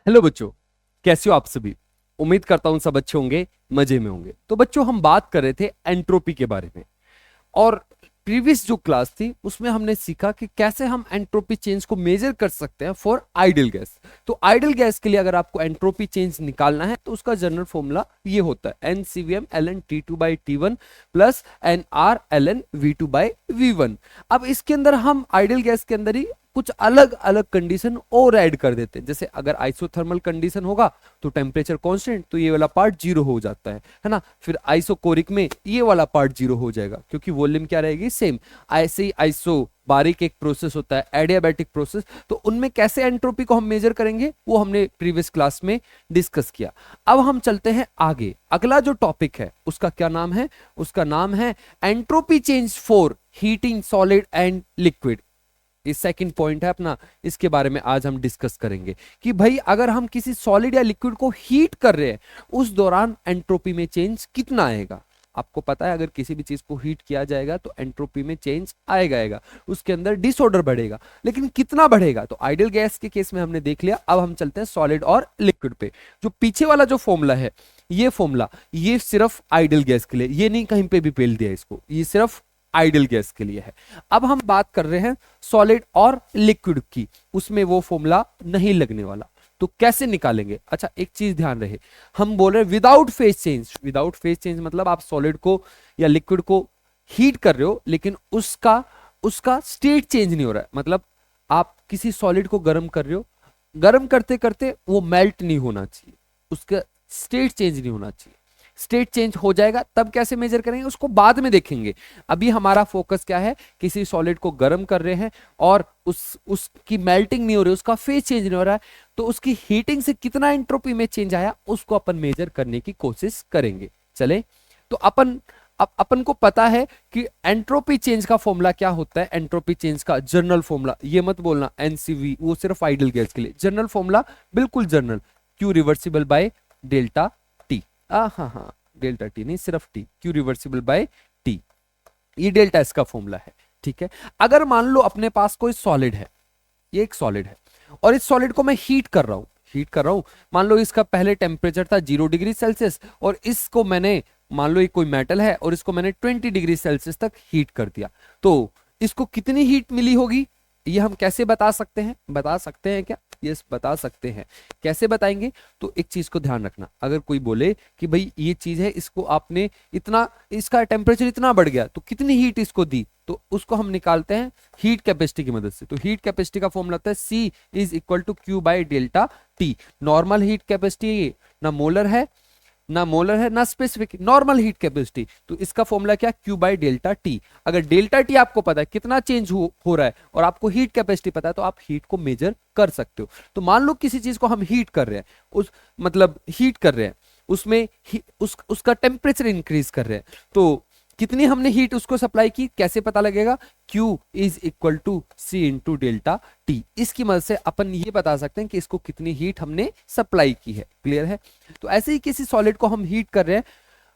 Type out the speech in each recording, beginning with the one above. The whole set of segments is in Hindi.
हेलो बच्चों, कैसे हो आप सभी। उम्मीद करता हूं सब अच्छे होंगे, मजे में होंगे। तो बच्चों, हम बात कर रहे थे एंट्रोपी के बारे में। और प्रीवियस जो क्लास थी उसमें हमने सीखा कि कैसे हम एंट्रोपी चेंज को मेजर कर सकते हैं फॉर आइडियल गैस। तो आइडियल गैस के लिए अगर आपको एंट्रोपी चेंज निकालना है तो उसका जनरल फॉर्मूला ये होता है NCVM ln T2/T1 plus NR ln V2/V1। अब इसके अंदर हम आइडियल गैस के अंदर ही कुछ अलग अलग कंडीशन और ऐड कर देते हैं। जैसे अगर आइसोथर्मल कंडीशन होगा तो टेम्परेचर कांस्टेंट, तो ये वाला पार्ट जीरो हो जाता है ना। फिर आइसोकोरिक में ये वाला पार्ट जीरो हो जाएगा क्योंकि वॉल्यूम क्या रहेगी, सेम। ऐसे ही आइसो बारीक एक प्रोसेस होता है एडियाबैटिक प्रोसेस, तो उनमें कैसे एंट्रोपी को हम मेजर करेंगे वो हमने प्रीवियस क्लास में डिस्कस किया। अब हम चलते हैं आगे। अगला जो टॉपिक है उसका क्या नाम है, उसका नाम है entropy change for heating solid and liquid. ये सेकंड पॉइंट है अपना, इसके बारे में आज हम डिस्कस करेंगे कि भाई अगर हम किसी सॉलिड या लिक्विड को हीट कर रहे हैं उस दौरान एंट्रोपी में चेंज कितना आएगा। आपको पता है अगर किसी भी चीज को हीट किया जाएगा तो एंट्रोपी में चेंज आएगा, उसके अंदर डिसऑर्डर बढ़ेगा, लेकिन कितना बढ़ेगा। तो आइडियल गैस के केस में हमने देख लिया। अब हम चलते हैं सॉलिड और लिक्विड पे। जो पीछे वाला जो फॉर्मूला है, ये फॉर्मूला ये सिर्फ आइडियल गैस के लिए, ये नहीं कहीं पे भी पेल दिया इसको, ये सिर्फ आइडियल गैस के लिए है। अब हम बात कर रहे हैं सॉलिड और लिक्विड की, उसमें वो फॉर्मूला नहीं लगने वाला। तो कैसे निकालेंगे। अच्छा, एक चीज ध्यान रहे, हम बोल रहे हैं without phase change. Without phase change मतलब आप सॉलिड को या लिक्विड को हीट कर रहे हो लेकिन उसका उसका स्टेट चेंज नहीं हो रहा है। मतलब आप किसी सॉलिड को गर्म कर रहे हो, गर्म करते करते वो मेल्ट नहीं होना चाहिए, उसका स्टेट चेंज नहीं होना चाहिए। स्टेट चेंज हो जाएगा तब कैसे मेजर करेंगे उसको बाद में देखेंगे। अभी हमारा फोकस क्या है, किसी सॉलिड को गर्म कर रहे हैं और उसकी मेल्टिंग नहीं हो रही, उसका फेज चेंज नहीं हो रहा है, तो उसकी हीटिंग से कितना एंट्रोपी में चेंज आया उसको अपन मेजर करने की कोशिश करेंगे। चले, तो अपन को पता है कि एंट्रोपी चेंज का फॉर्मूला क्या होता है। एंट्रोपी चेंज का जनरल फॉर्मूला, ये मत बोलना NCV, वो सिर्फ आइडियल गैस के लिए। जनरल फॉर्मूला बिल्कुल general, Q reversible by delta T। हाँ, डेल्टा T नहीं, सिर्फ T, Q reversible by T, ये डेल्टा इसका फॉर्मूला है। ठीक है, अगर मान लो अपने पास कोई सॉलिड है, ये एक सॉलिड है और इस सॉलिड को मैं हीट कर रहा हूं। मान लो इसका पहले टेम्परेचर था 0 डिग्री सेल्सियस और इसको मैंने, मान लो ये कोई मेटल है और इसको मैंने 20 डिग्री सेल्सियस तक हीट कर दिया, तो इसको कितनी हीट मिली होगी ये हम कैसे बता सकते हैं। बता सकते हैं क्या, यस बता सकते हैं। कैसे बताएंगे, तो एक चीज को ध्यान रखना, अगर कोई बोले कि भाई ये चीज है, इसको आपने इतना, इसका टेम्परेचर इतना बढ़ गया तो कितनी हीट इसको दी, तो उसको हम निकालते हैं हीट कैपेसिटी की मदद से। तो हीट कैपेसिटी का फॉर्मूला होता है C is equal to Q by delta T। Normal heat capacity ना मोलर है ना स्पेसिफिक, नॉर्मल हीट कैपेसिटी, तो इसका फॉर्मूला क्या, Q बाई डेल्टा T। अगर डेल्टा T आपको पता है कितना चेंज हो रहा है और आपको हीट कैपेसिटी पता है तो आप हीट को मेजर कर सकते हो। तो मान लो किसी चीज को हम हीट कर रहे हैं, हीट कर रहे हैं, उसमें उसका टेम्परेचर इंक्रीज कर रहे हैं, तो कितनी हमने हीट उसको सप्लाई की, कैसे पता लगेगा, Q is equal to C into delta T। इसकी मदद से अपन ये बता सकते हैं कि इसको कितनी हीट हमने सप्लाई की है। क्लियर है। तो ऐसे ही किसी सॉलिड को हम हीट कर रहे हैं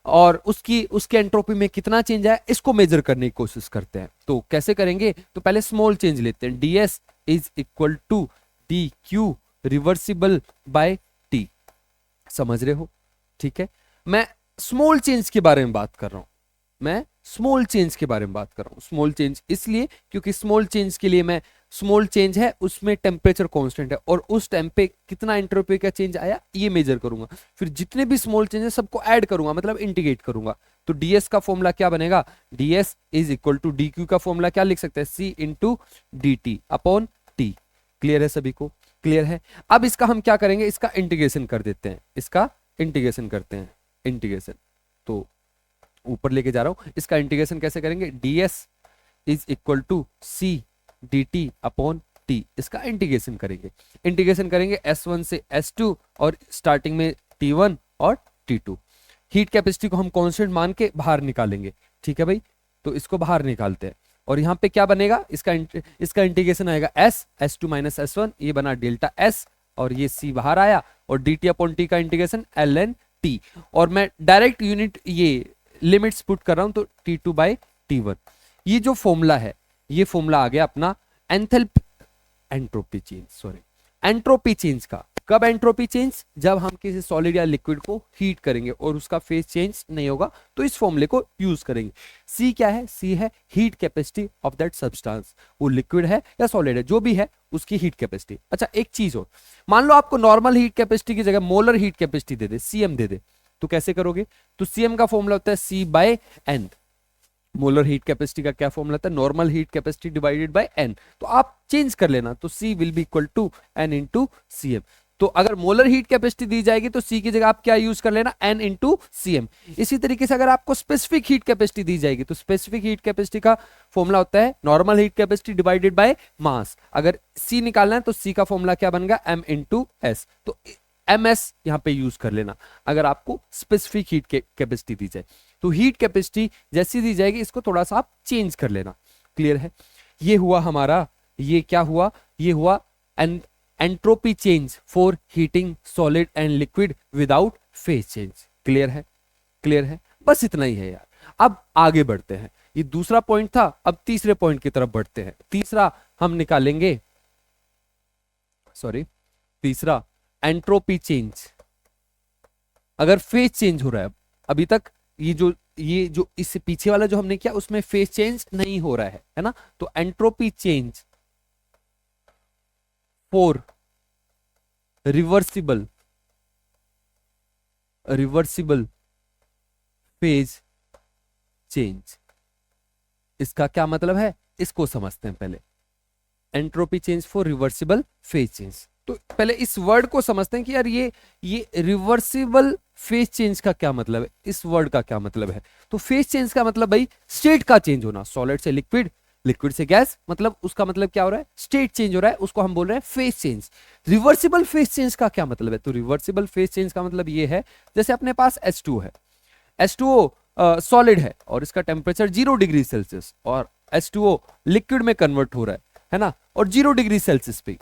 और उसके एंट्रोपी में कितना चेंज आया इसको मेजर करने की कोशिश करते हैं। तो कैसे करेंगे, तो पहले स्मॉल चेंज लेते हैं, DS is equal to DQ reversible by T। समझ रहे हो। ठीक है, मैं स्मॉल चेंज के बारे में बात कर रहा हूं, स्मॉल चेंज इसलिए क्योंकि स्मॉल चेंज के लिए मैं, स्मॉल चेंज है उसमें टेम्परेचर कांस्टेंट है और उस टाइम पे कितना एंट्रोपी का चेंज आया ये मेजर करूंगा। फिर जितने भी स्मॉल चेंज है सबको ऐड करूंगा, मतलब इंटीग्रेट करूंगा। तो DS का फॉर्मूला क्या बनेगा, DS is equal to DQ का फॉर्मूला क्या लिख सकते हैं, C into DT upon T। Clear है सभी को, क्लियर है। अब इसका हम क्या करेंगे, इसका इंटीग्रेशन कर देते हैं, इंटीग्रेशन। तो ऊपर लेके जा रहा हूं, इसका इंटीग्रेशन कैसे करेंगे, DS is equal to C dt upon T। इसका इंटीग्रेशन करेंगे S1 से S2 और स्टार्टिंग में T1 और T2। हीट कैपेसिटी को हम कांस्टेंट मान के बाहर निकालेंगे। ठीक है भाई, तो इसको बाहर निकालते हैं और यहाँ पे क्या बनेगा, इसका इंटीग्रेशन आएगा S2 माइनस S1, ये बना डेल्टा S और ये C बाहर आया और dt अपॉन T का इंटीग्रेशन ln T। और मैं डायरेक्ट यूनिट ये लिमिट्स पुट कर रहा हूं तो T2 बाई T1। ये जो फॉर्मूला है, ये फॉर्मूला आ गया अपना एंट्रोपी चेंज का। कब एंट्रोपी चेंज? जब हम किसी सॉलिड या लिक्विड को हीट करेंगे और उसका फेज चेंज नहीं होगा तो इस फॉर्मूले को यूज करेंगे। सी क्या है? सी है heat capacity of that substance, वो लिक्विड है या सॉलिड है जो भी है उसकी हीट कैपेसिटी। अच्छा एक चीज और, मान लो आपको नॉर्मल हीट कैपेसिटी की जगह मोलर हीट कैपेसिटी दे दे, सीएम दे दे, तो कैसे करोगे? तो सीएम का फॉर्मूला होता है C by N. Molar heat capacity का क्या फॉर्मूला था? Normal heat capacity divided by N. तो आप चेंज कर लेना, तो C will be equal to N into C M. तो अगर मोलर हीट कैपेसिटी दी जाएगी तो सी की जगह आप क्या यूज कर लेना? N into C M. इसी तरीके से अगर आपको स्पेसिफिक हीट कैपेसिटी दी जाएगी तो स्पेसिफिक हीट कैपेसिटी का फॉर्मूला होता है normal heat capacity divided by mass. अगर सी निकालना है तो सी का फॉर्मूला क्या बनेगा? M into S. तो एम एस यहां पे यूज कर लेना अगर आपको स्पेसिफिक हीट कैपेसिटी दी जाए। तो हीट कैपेसिटी जैसी दी जाएगी इसको थोड़ा सा आप चेंज कर लेना। क्लियर है? ये हुआ हमारा, ये क्या हुआ? ये हुआ entropy change for heating solid and liquid without phase change. Clear है? क्लियर है? बस इतना ही है यार। अब आगे बढ़ते हैं, ये दूसरा पॉइंट था, अब तीसरे पॉइंट की तरफ बढ़ते हैं। तीसरा हम निकालेंगे, सॉरी तीसरा एंट्रोपी चेंज अगर फेज चेंज हो रहा है। अभी तक ये जो इससे पीछे वाला जो हमने किया उसमें फेज चेंज नहीं हो रहा है ना? तो entropy change for reversible phase change, इसका क्या मतलब है इसको समझते हैं पहले। Entropy change for reversible phase change, तो पहले इस वर्ड को समझते हैं कि यार ये रिवर्सिबल फेज चेंज का क्या मतलब है, इस वर्ड का क्या मतलब है। तो फेज चेंज का मतलब भाई स्टेट का चेंज होना, सॉलिड से लिक्विड, लिक्विड से गैस, मतलब उसका मतलब क्या हो रहा है? स्टेट चेंज हो रहा है, उसको हम बोल रहे हैं phase change. Reversible phase change का क्या मतलब है? तो रिवर्सिबल फेज चेंज का मतलब ये है, जैसे अपने पास H2 है, H2O सॉलिड है और इसका टेम्परेचर 0 डिग्री सेल्सियस, और H2O लिक्विड में कन्वर्ट हो रहा है ना, और 0 डिग्री सेल्सियस पे।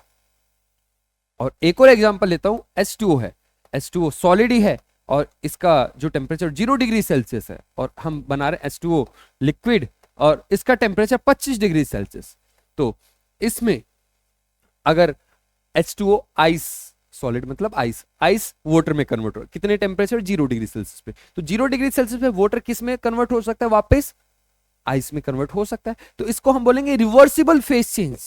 और एक और एग्जांपल लेता हूं, H2O है, H2O सॉलिड ही है और इसका जो टेम्परेचर 0 डिग्री सेल्सियस है, और हम बना रहे हैं H2O लिक्विड और इसका टेम्परेचर 25 डिग्री सेल्सियस। तो इसमें अगर H2O आइस, सॉलिड मतलब आइस, आइस वाटर में कन्वर्ट हो, कितने टेम्परेचर? 0 डिग्री सेल्सियस पे। तो 0 डिग्री सेल्सियस पे वाटर किस में कन्वर्ट हो सकता है? वापस आइस में कन्वर्ट हो सकता है। तो इसको हम बोलेंगे रिवर्सिबल फेज चेंज,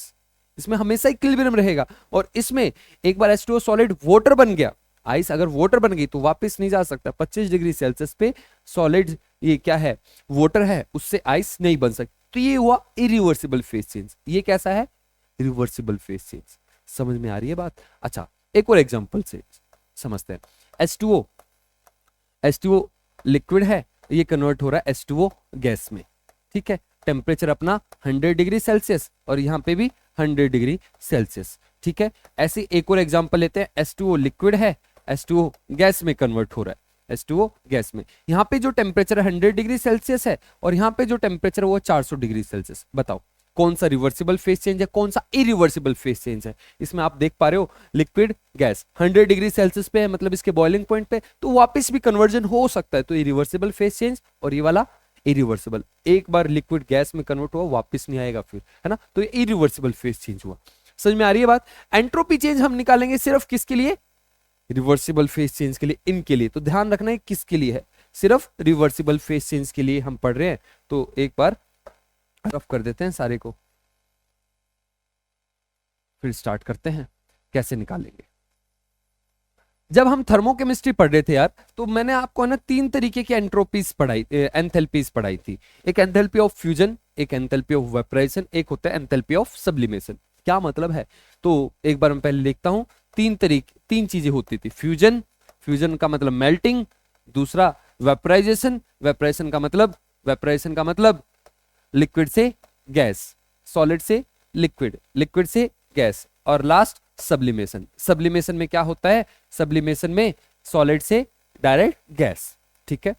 इसमें हमेशा इक्विलिब्रियम रहेगा। और इसमें एक बार H2O सॉलिड वाटर बन गया, आइस अगर वाटर बन गई तो वापस नहीं जा सकता, 25 डिग्री सेल्सियस पे सॉलिड ये क्या है? वाटर है, उससे आइस नहीं बन सकती। तो ये हुआ इरिवर्सिबल फेज चेंज। ये कैसा है? Reversible phase change. समझ में आ रही है बात? अच्छा एक और एग्जांपल से समझते हैं। H2O लिक्विड है, ये कन्वर्ट हो रहा है H2O गैस में, ठीक है। टेम्परेचर अपना 100 डिग्री सेल्सियस और यहां पे भी 100 डिग्री सेल्सियस, ठीक है। ऐसे एक और एग्जांपल लेते हैं। H2O लिक्विड है, H2O गैस में कन्वर्ट हो रहा है, H2O गैस में। यहां पे जो टेम्परेचर 100 डिग्री सेल्सियस है और यहां पे जो टेम्परेचर है वो 400 डिग्री सेल्सियस। बताओ कौन सा रिवर्सिबल फेज चेंज है, कौन सा इरिवर्सिबल फेज चेंज है? इसमें आप देख पा रहे हो लिक्विड गैस 100 डिग्री सेल्सियस पे है, मतलब इसके बॉइलिंग पॉइंट पे, तो वापस भी कन्वर्जन हो सकता है। तो इरिवर्सिबल फेज चेंज और ये वाला इरिवर्सिबल, एक बार लिक्विड गैस में कन्वर्ट हुआ वापस नहीं आएगा फिर, है ना। तो ये इरिवर्सिबल फेज चेंज हुआ। समझ में आ रही है बात? एंट्रोपी चेंज हम निकालेंगे सिर्फ किसके लिए? रिवर्सिबल फेज चेंज के लिए, इनके लिए। तो ध्यान रखना है किसके लिए है, सिर्फ रिवर्सिबल फेज चेंज के लिए हम पढ़ रहे हैं। तो एक बार रफ कर देते हैं सारे को, फिर स्टार्ट करते हैं कैसे निकालेंगे। जब हम थर्मोकेमिस्ट्री पढ़ रहे थे यार, तो मैंने आपको ना 3 तरीके की एंट्रोपीज पढ़ाई, एंथैल्पीज पढ़ाई थी। एक एंथैल्पी ऑफ फ्यूजन, एक एंथैल्पी ऑफ वेपराइजेशन, एक होता है एंथैल्पी ऑफ सब्लिमेशन। क्या मतलब है? तो एक बार मैं पहले लिखता हूं। 3 चीजें होती थी। फ्यूजन, फ्यूजन का मतलब मेल्टिंग। दूसरा वेपराइजेशन, वेपराइजेशन का मतलब लिक्विड से गैस, सॉलिड से लिक्विड, लिक्विड से गैस। और लास्ट सब्लिमेशन। सब्लिमेशन में क्या होता है? सब्लिमेशन में सॉलिड से डायरेक्ट गैस, ठीक है।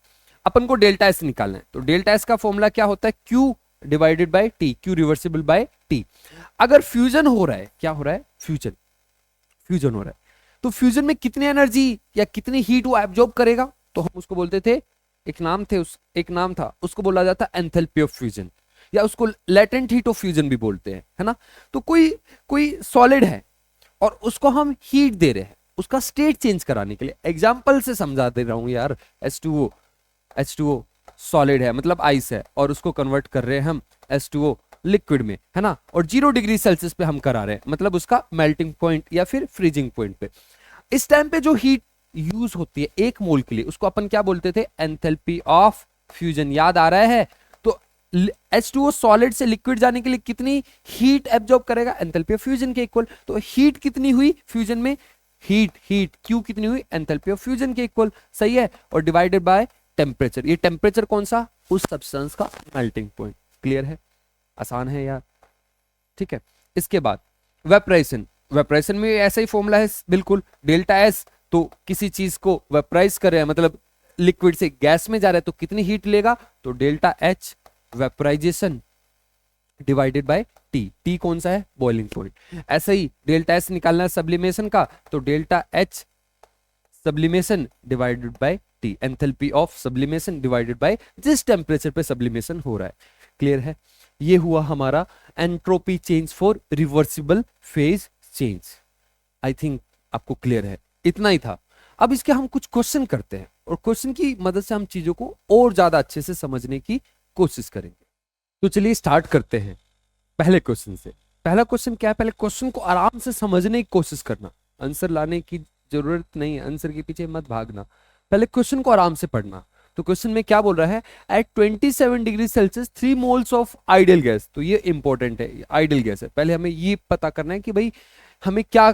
अपन को डेल्टा एस निकालना है, तो डेल्टा एस का फॉर्मूला क्या होता है? Q divided by T, Q reversible by T। अगर फ्यूजन हो रहा है, क्या हो रहा है? फ्यूजन हो रहा है, तो फ्यूजन में कितनी एनर्जी या कितनी हीट वो एब्जॉर्ब करेगा? तो हम उसको बोलते थे, एक नाम था, उसको बोला जाता एंथैल्पी ऑफ फ्यूजन, या उसको लेटेंट हीट ऑफ फ्यूजन भी बोलते हैं, है ना। तो कोई सॉलिड है और उसको हम हीट दे रहे हैं, उसका स्टेट चेंज कराने के लिए। एग्जाम्पल से समझा दे रहा हूं यार। H2O सॉलिड है, मतलब आइस है, और उसको कन्वर्ट कर रहे हैं हम H2O लिक्विड में, है ना, और 0 डिग्री सेल्सियस पे हम करा रहे हैं, मतलब उसका मेल्टिंग पॉइंट या फिर फ्रीजिंग पॉइंट पे। इस टाइम पे जो हीट यूज होती है 1 मोल के लिए, उसको अपन क्या बोलते थे, एंथैल्पी ऑफ फ्यूजन। याद आ रहा है? तो H2O सॉलिड से लिक्विड जाने के लिए कितनी हीट एब्जॉर्ब करेगा, एंथैल्पी ऑफ फ्यूजन के इक्वल। तो हीट कितनी हुई फ्यूजन में, हीट क्यू कितनी हुई, एंथैल्पी ऑफ फ्यूजन के इक्वल, सही है, और डिवाइडेड बाय टेम्परेचर। ये टेम्परेचर कौन सा, उस सब्सटेंस का मेल्टिंग पॉइंट। क्लियर है? आसान है यार, ठीक है। इसके बाद वेपराइजेशन, वेपराइजेशन में ऐसा ही फॉर्मूला है बिल्कुल, डेल्टा एस। तो किसी चीज को वेपराइज कर रहे हैं, मतलब लिक्विड से गैस में जा रहा है, तो कितनी हीट लेगा, तो delta H vaporization divided by T. T कौन सा है, बॉइलिंग पॉइंट। ऐसे ही डेल्टा एस निकालना है सब्लिमेशन का, तो delta H sublimation divided by T, enthalpy of sublimation divided by जिस टेम्परेचर पे सब्लिमेशन हो रहा है। क्लियर है? ये हुआ हमारा entropy change for reversible phase change. I think आपको क्लियर है, इतना ही था। अब इसके हम कुछ क्वेश्चन करते हैं, और क्वेश्चन की मदद से हम चीजों को और ज्यादा अच्छे से समझने की कोशिश करेंगे। तो चलिए स्टार्ट करते हैं पहले क्वेश्चन से। पहला क्वेश्चन क्या है, पहले क्वेश्चन को आराम से समझने की कोशिश करना, आंसर लाने की जरूरत नहीं है, आंसर के पीछे मत भागना, पहले क्वेश्चन को आराम से पढ़ना। तो क्वेश्चन में क्या बोल रहा है, at 27 degree Celsius 3 moles of ideal gas. तो ये इंपॉर्टेंट है, आइडियल गैस है। पहले हमें ये पता करना है कि भाई हमें क्या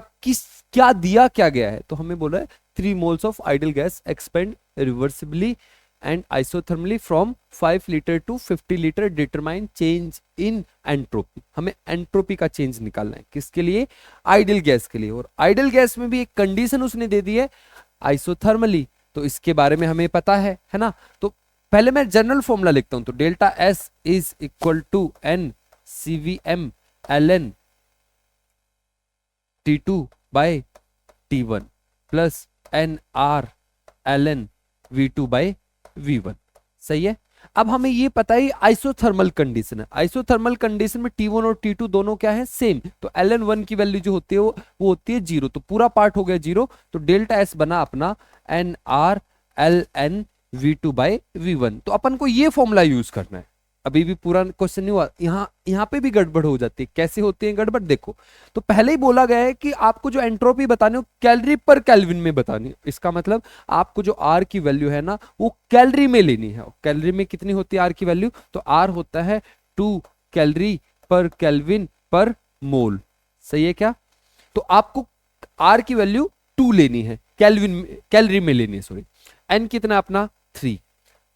दिया क्या गया है। तो हमें बोला है 3 moles of ideal gas expand reversibly and isothermally from 5 litre to 50 litre, determine change in entropy. हमें एंट्रोपी का चेंज निकालना है, किसके लिए, आइडियल गैस के लिए। और आइडियल गैस में भी एक कंडीशन उसने दे दी है, आइसोथर्मली। तो इसके बारे में हमें पता है ना। तो पहले मैं जनरल फॉर्मूला लिखता हूं, तो delta S is equal to N CVM ln T2 by T1 plus NR ln V2 by V1। सही है? अब हमें ये पता है आइसोथर्मल कंडीशन है, आइसोथर्मल कंडीशन में T1 और T2 दोनों क्या है, सेम। तो ln1 की वैल्यू जो होती है वो होती है 0, तो पूरा पार्ट हो गया 0। तो डेल्टा एस बना अपना NR ln V2 by V1। तो अपन को ये फॉर्मूला यूज करना है। अभी भी पूरा क्वेश्चन नहीं हुआ, यहाँ पे भी गड़बड़ हो जाती है। कैसे होती है गड़बड़, देखो। तो पहले ही बोला गया है कि आपको जो एंट्रोपी बतानी हो कैलोरी पर केल्विन में बतानी। इसका मतलब आपको जो आर की वैल्यू है ना वो कैलोरी में लेनी है। कैलोरी में कितनी होती है आर की वैल्यू, तो आर होता है 2 कैलोरी पर केल्विन पर मोल। सही है क्या? तो आपको आर की वैल्यू 2 लेनी है, कैलोरी में लेनी है, सॉरी। एन कितना अपना 3,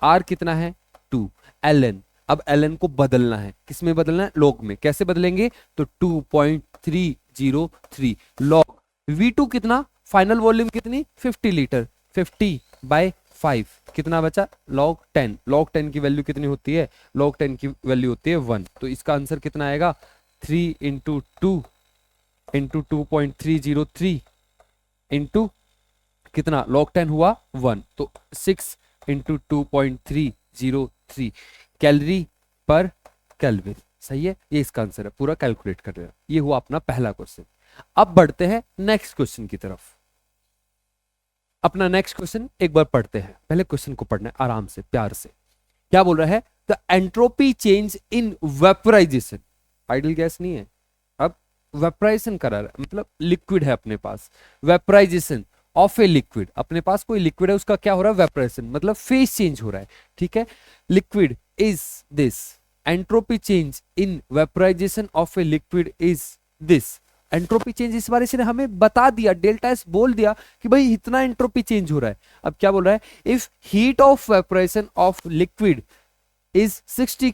आर कितना है 2, ln। अब ln को बदलना है, किसमें बदलना है, लॉग में। कैसे बदलेंगे, तो 2.303 लॉग V2 कितना, फाइनल वॉल्यूम कितनी 50 लीटर, 50 बाय 5 कितना बचा, log 10। log 10 की वैल्यू कितनी होती है, log 10 की वैल्यू होती है 1। तो इसका आंसर कितना आएगा, 3 इंटू 2 इंटू 2.303 इंटू कितना, log 10 हुआ 1, तो 6 इंटू 2.303 कैलोरी पर केल्विन। सही है? ये इसका आंसर है, पूरा कैलकुलेट कर लेना। ये हुआ अपना पहला क्वेश्चन। अब बढ़ते हैं नेक्स्ट क्वेश्चन की तरफ। अपना नेक्स्ट क्वेश्चन एक बार पढ़ते हैं, पहले क्वेश्चन को पढ़ना है आराम से, प्यार से। क्या बोल रहा है, the entropy change in vaporization. Ideal gas नहीं है, अब वेपराइजेशन करा रहा है, मतलब लिक्विड है अपने पास, वेपराइजेशन ऑफ ए लिक्विड। अपने पास कोई लिक्विड है, उसका क्या हो रहा है, वेपराइजेशन, मतलब फेज चेंज हो रहा है। ठीक है, liquid is this, entropy change in vaporisation of a liquid is this. Entropy change इस बारे से हमें बता दिया, डेल्टा एस बोल दिया कि भाई इतना एंट्रोपी चेंज हो रहा है। अब क्या बोल रहा है, if heat of vaporization of liquid is 60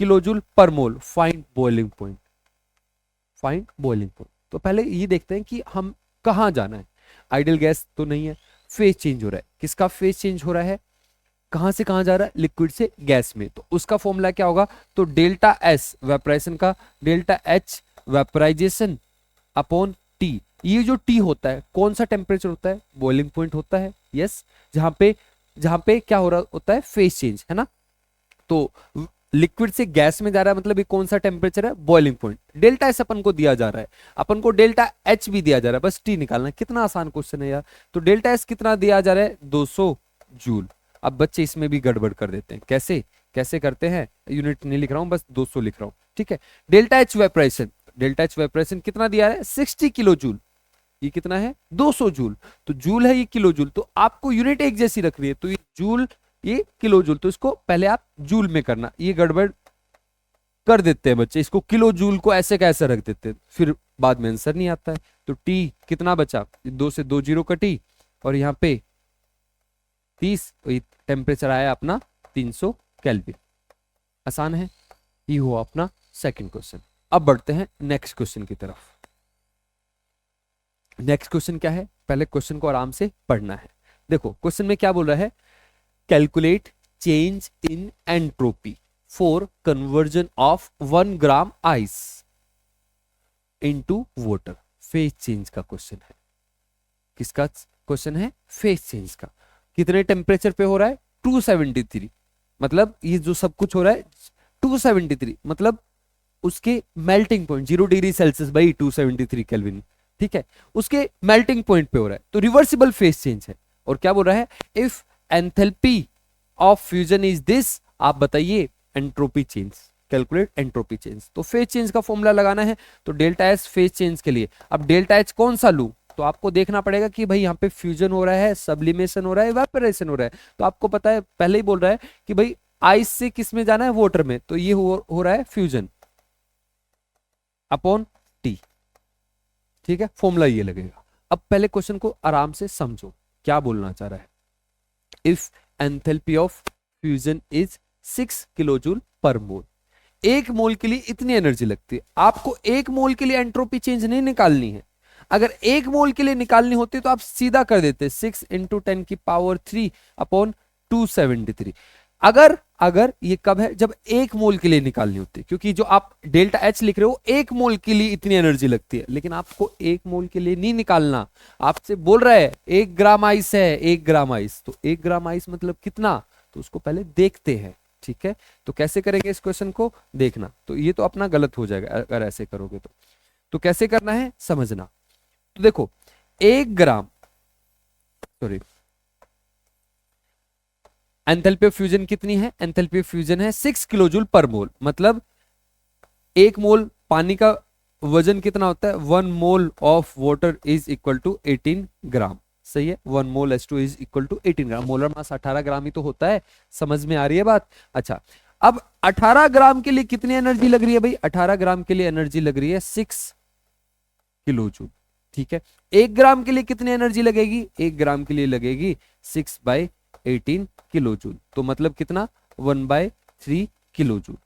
kilojoule per mole, find boiling point. Find boiling point. तो पहले ये देखते हैं कि हम कहां जाना है। आइडियल गैस तो नहीं है, फेज चेंज हो रहा है। किसका फेज चेंज हो रहा है, कहां से कहां जा रहा है, लिक्विड से गैस में। तो उसका फॉर्मूला क्या होगा, तो डेल्टा एस वेपराइजेशन का, delta H vaporisation upon T. ये जो टी होता है कौन सा टेम्परेचर होता है, बॉइलिंग पॉइंट होता है। यस, जहां पे क्या हो रहा होता है, फेज चेंज, है ना। तो लिक्विड से गैस में जा रहा है, मतलब ये कौन सा टेम्परेचर है, बॉइलिंग पॉइंट। डेल्टा एस अपन को दिया जा रहा है, अपन को डेल्टा एच भी दिया जा रहा है, बस टी निकालना है। कितना आसान क्वेश्चन है यार। तो डेल्टा एस कितना दिया जा रहा है, 200 जूल। अब बच्चे इसमें भी गड़बड़ कर देते हैं, कैसे कैसे करते हैं, यूनिट नहीं लिख रहा हूं, बस 200 लिख रहा हूं, ठीक है। डेल्टा एच वेपरेशन, डेल्टा एच वेपरेशन कितना दिया है, 60 किलो जूल। ये कितना है, 200 जूल। तो जूल है, ये किलो जूल, तो आपको यूनिट एक जैसी रखनी है, तो ये जूल, ये किलो जूल, तो इसको पहले आप जूल में करना। ये गड़बड़ कर देते हैं बच्चे, इसको किलो जूल को ऐसे कैसे रख देते हैं, फिर बाद में आंसर नहीं आता है। तो टी कितना बचा, 2 से 2 जीरो कटी, और यहाँ पे 30, टेम्परेचर आया अपना 300 केल्विन। आसान है, ये हुआ अपना सेकंड क्वेश्चन। अब बढ़ते हैं नेक्स्ट क्वेश्चन की तरफ। नेक्स्ट क्वेश्चन क्या है, पहले क्वेश्चन को आराम से पढ़ना है। देखो क्वेश्चन में क्या बोल रहा है, calculate change in entropy for conversion of 1 gram ice into water. Phase change का क्वेश्चन है। किसका क्वेश्चन है, फेज चेंज का। कितने टेम्परेचर पे हो रहा है, 273, मतलब ये जो सब कुछ हो रहा है 273, मतलब उसके melting point 0 degree Celsius by 273 kelvin, ठीक है, उसके मेल्टिंग पॉइंट पे हो रहा है। तो रिवर्सिबल फेज चेंज है। और क्या बोल रहा है, if enthalpy of fusion is this, आप बताइए entropy change, calculate entropy change. तो फेज चेंज का फॉर्मूला लगाना है, तो डेल्टा एस फेज चेंज के लिए। अब डेल्टा एच कौन सा लू, तो आपको देखना पड़ेगा कि भाई यहाँ पे फ्यूजन हो रहा है, सब्लिमेशन हो रहा है, इवेपोरेशन हो रहा है। तो आपको पता है, पहले ही बोल रहा है कि भाई आइस से किस में जाना है, वाटर में, तो ये हो रहा है फ्यूजन अपॉन टी, ठीक है, फॉर्मूला ये लगेगा। अब पहले क्वेश्चन को आराम से समझो, क्या बोलना चाह रहा है। If enthalpy of fusion is 6 kilojoule per मोल, एक मोल के लिए इतनी एनर्जी लगती है। आपको एक मोल के लिए एंट्रोपी चेंज नहीं निकालनी है। अगर एक मोल के लिए निकालनी होती तो आप सीधा कर देते 6 इंटू 10 की पावर 3 अपॉन 273। अगर ये कब है, जब एक मोल के लिए निकालनी होती है, क्योंकि जो आप डेल्टा एच लिख रहे हो एक मोल के लिए इतनी एनर्जी लगती है, लेकिन आपको एक मोल के लिए नहीं निकालना। आपसे बोल रहा है 1 ग्राम आइस है, 1 ग्राम आइस, तो 1 ग्राम आइस मतलब कितना, तो उसको पहले देखते हैं, ठीक है। तो कैसे करेंगे इस क्वेश्चन को, देखना। तो ये तो अपना गलत हो जाएगा अगर ऐसे करोगे तो कैसे करना है समझना। तो देखो 1 ग्राम, सॉरी, एंथैल्पी ऑफ फ्यूजन कितनी है, एंथैल्पी ऑफ फ्यूजन है 6 किलोजूल पर मोल, मतलब 1 मोल पानी का वजन कितना होता है, 1 mole of water is equal to 18 gram. सही है, 1 mole H2 is equal to 18 gram. Molar mass 18 gram ही तो होता है, समझ में आ रही है बात। अच्छा, अब 18 ग्राम के लिए कितनी एनर्जी लग रही है भाई, 18 ग्राम के लिए एनर्जी लग रही है 6 किलोजूल, ठीक है। 1 ग्राम के लिए कितनी एनर्जी लगेगी, 1 ग्राम के लिए लगेगी 6/18 किलोजूल, तो मतलब कितना, 1/3 किलोजूल।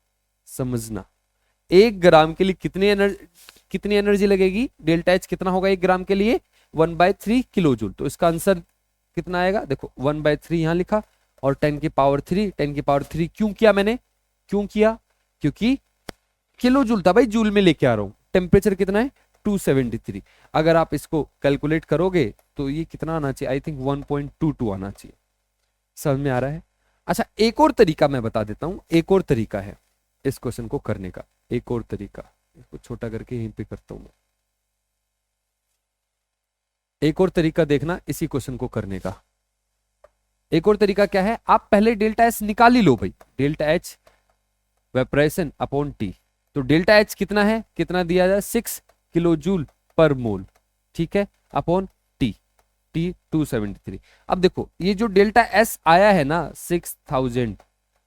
समझना, 1 ग्राम के लिए कितनी एनर्जी लगेगी, डेल्टा एच कितना होगा 1 ग्राम के लिए, 1/3 किलोजूल। तो इसका आंसर कितना आएगा, देखो 1/3 यहां लिखा, और 10 की पावर 3, 10 की पावर 3 क्यों किया मैंने, क्यों किया, क्योंकि किलोजूल था भाई, जूल में लेके आ रहा हूं। टेम्परेचर कितना है 273। अगर आप इसको कैलकुलेट करोगे तो ये कितना आना चाहिए, आई थिंक 1.22 आना चाहिए। समझ में आ रहा है। अच्छा, एक और तरीका मैं बता देता हूं, एक और तरीका है इस क्वेश्चन को करने का, एक और तरीका, इसको छोटा करके यहीं पे करता हूं मैं। एक और तरीका देखना इसी क्वेश्चन को करने का। एक और तरीका क्या है, आप पहले डेल्टा एच निकाल ही लो भाई, डेल्टा एच वेपरेशन अपॉन टी। तो डेल्टा एच कितना है, कितना दिया जाए, 6 किलोजूल पर मोल, ठीक है, अपॉन टी, टी 273। अब देखो ये जो डेल्टा एस आया है ना 6000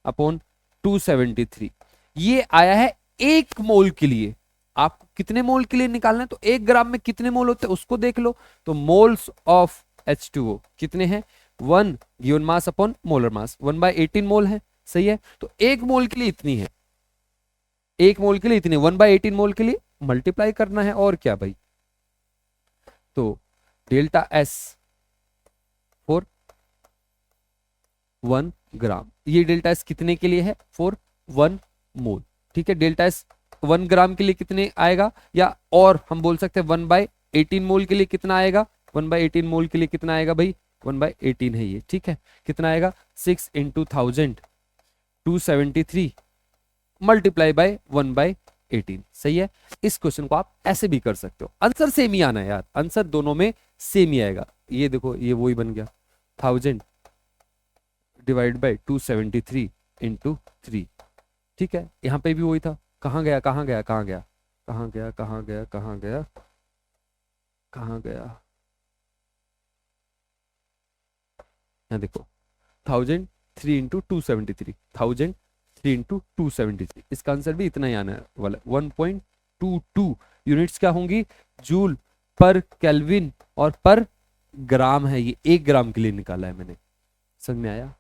अपॉन 273, ये आया है 1 मोल के लिए। आपको कितने मोल के लिए निकालना है, तो 1 ग्राम में कितने मोल होते हैं उसको देख लो। तो मोल्स ऑफ H2O कितने हैं, 1 given mass upon molar mass, 1/18 मोल है, सही है। तो 1 मोल के लिए इतनी है, 1 मोल के लिए इतनी, 1/18 मोल के लिए मल्टीप्लाई करना है, और क्या भाई। तो डेल्टा एस फॉर 1 ग्राम, ये डेल्टा एस कितने के लिए है, फॉर 1 मोल, ठीक है। डेल्टा एस 1 ग्राम के लिए कितने आएगा, या और हम बोल सकते हैं 1/18 मोल के लिए कितना आएगा, 1/18 मोल के लिए कितना आएगा भाई, 1/18 है ये, ठीक है। कितना आएगा, 6 इंटू 1000 273 मल्टीप्लाई बाय 1/18। सही है। इस क्वेश्चन को आप ऐसे भी कर सकते हो, आंसर सेम ही आना है यार, आंसर दोनों में सेम ही आएगा। ये देखो ये वही बन गया 1000 डिवाइड बाय 273 इंटू 3। ठीक है, यहां पे भी वही था। कहां गया कहां गया कहां गया कहां गया कहां गया कहां गया कहां गया, यहाँ देखो 1003 इंटू 273, 1003 इंटू 273, इसका आंसर भी इतना ही आने वाला 1.22 यूनिट्स क्या होंगी, जूल पर केल्विन और पर ग्राम है। ये 1 ग्राम के लिए निकाला है मैंने। समझ में आया?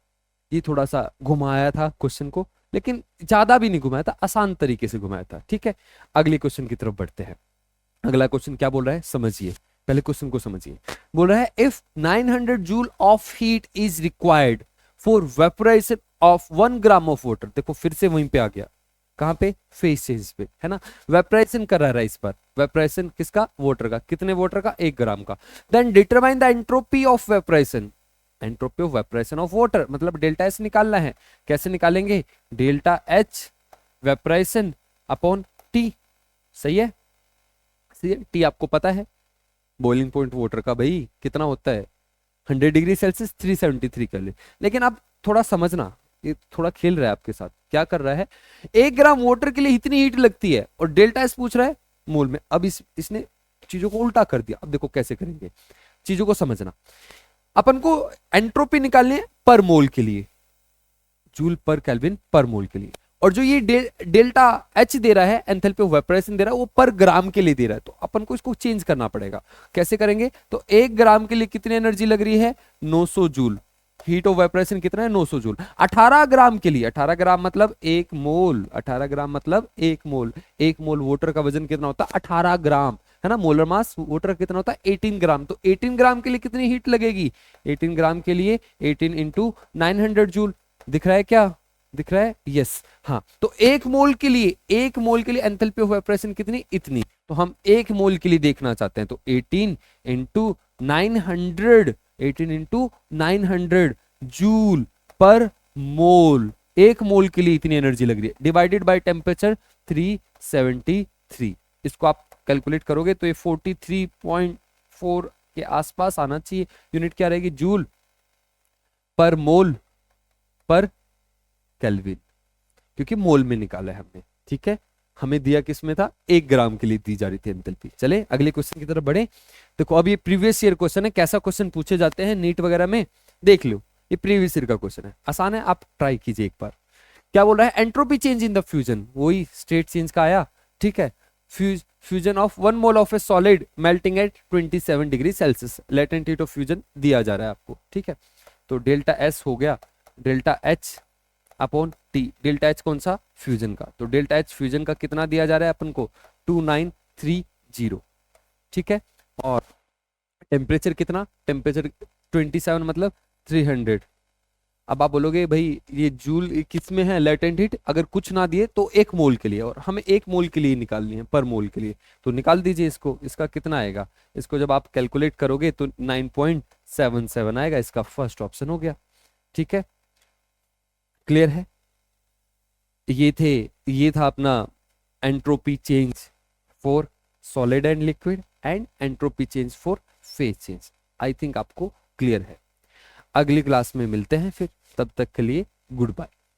ये थोड़ा सा घुमाया था क्वेश्चन को, लेकिन ज्यादा भी नहीं घुमाया था, आसान तरीके से घुमाया था। ठीक है, अगले क्वेश्चन की तरफ बढ़ते हैं। अगला क्वेश्चन क्या बोल रहा है समझिए, पहले क्वेश्चन को समझिए। बोल रहा है if 900 joule of heat is required for vaporisation of 1 gram of water. देखो फिर से वहीं पे आ गया, कहां पे, फेज चेंज पे, है ना। वेपोराइजेशन कर रहा है इस पर, वेपोराइजेशन किसका, वाटर का। कितने वाटर का, 1 ग्राम का। Then determine the entropy of vaporisation, entropy of vaporisation of water, मतलब डेल्टा एच निकालना है। कैसे निकालेंगे, delta H vaporisation upon T. सही है, टी आपको पता है बॉइलिंग पॉइंट वाटर का भाई कितना होता है, 100 डिग्री सेल्सियस 373 कैलोरी। लेकिन आप थोड़ा समझना, ये थोड़ा खेल रहा है आपके साथ। क्या कर रहा है, 1 ग्राम वाटर के लिए इतनी हीट लगती है और डेल्टा एस पूछ रहा है मोल में। अब इसने चीजों को उल्टा कर दिया। अब देखो कैसे करेंगे, चीजों को समझना। अपन को एंट्रोपी निकालनी है पर मोल के लिए, जूल पर केल्विन पर मोल के लिए। और जो ये डेल्टा एच दे रहा है, एंथैल्पी ऑफ वेपोराइजेशन दे रहा है, वो पर ग्राम के लिए दे रहा है। तो अपन को इसको चेंज करना पड़ेगा। कैसे करेंगे, तो 1 ग्राम के लिए कितनी एनर्जी लग रही है, 900 जूल। हीट ऑफ वेपोराइजेशन कितना है, 900 जूल। 18 ग्राम के लिए, 18 ग्राम मतलब 1 मोल, 18 ग्राम मतलब 1 मोल। 1 मोल वाटर का वजन कितना होता है, 18 ग्राम, है ना। मोलर मास वाटर कितना होता है, 18 ग्राम। तो 18 ग्राम के लिए कितनी हीट लगेगी, 18 ग्राम के लिए 18 इंटू 900 जूल। दिख रहा है क्या, दिख रहा है, यस। हाँ, तो 1 मोल के लिए, 1 मोल के लिए एंथैल्पी ऑफ वेपोराइजेशन कितनी, इतनी। तो हम 1 मोल के लिए देखना चाहते हैं, तो 18 इंटू 900, 18 इंटू 900 जूल पर मोल। 1 मोल के लिए इतनी एनर्जी लग रही है, डिवाइडेड बाय टेम्परेचर 373। इसको आप कैलकुलेट करोगे तो ये 43.4 के आसपास आना चाहिए। यूनिट क्या रहेगी, जूल पर मोल पर केल्विन, क्योंकि मोल में निकाला है हमने। ठीक है, हमें दिया किसमें था, 1 ग्राम के लिए दी जा रही थी एंथैल्पी। चले अगले क्वेश्चन की तरफ बढ़े। देखो अब ये प्रीवियस ईयर क्वेश्चन है, कैसा क्वेश्चन पूछे जाते हैं नीट वगैरह में देख लो। ये प्रीवियस ईयर का क्वेश्चन है, आसान है, आप ट्राई कीजिए एक बार। क्या बोल रहा है, entropy change in the fusion, वही स्टेट चेंज का आया। ठीक है, fusion of 1 mole of a solid melting at 27 degree Celsius, latent heat of fusion दिया जा रहा है आपको। ठीक है, तो डेल्टा एस हो गया delta H upon T. Delta H कौन सा, फ्यूजन का। तो डेल्टा एच फ्यूजन का कितना दिया जा रहा है अपन को, 2930। ठीक है, और टेम्परेचर कितना, टेम्परेचर 27 मतलब 300। अब आप बोलोगे भाई ये जूल किस में है, लेटेंट हीट, अगर कुछ ना दिए तो 1 मोल के लिए, और हमें 1 मोल के लिए निकालनी है पर मोल के लिए। तो निकाल दीजिए इसको, इसका कितना आएगा, इसको जब आप कैलकुलेट करोगे तो 9.77 आएगा। इसका फर्स्ट ऑप्शन हो गया। ठीक है, क्लियर है। ये था अपना entropy change for solid and liquid and entropy change for phase change. I think आपको क्लियर है। अगली क्लास में मिलते हैं फिर, तब तक के लिए गुड बाय।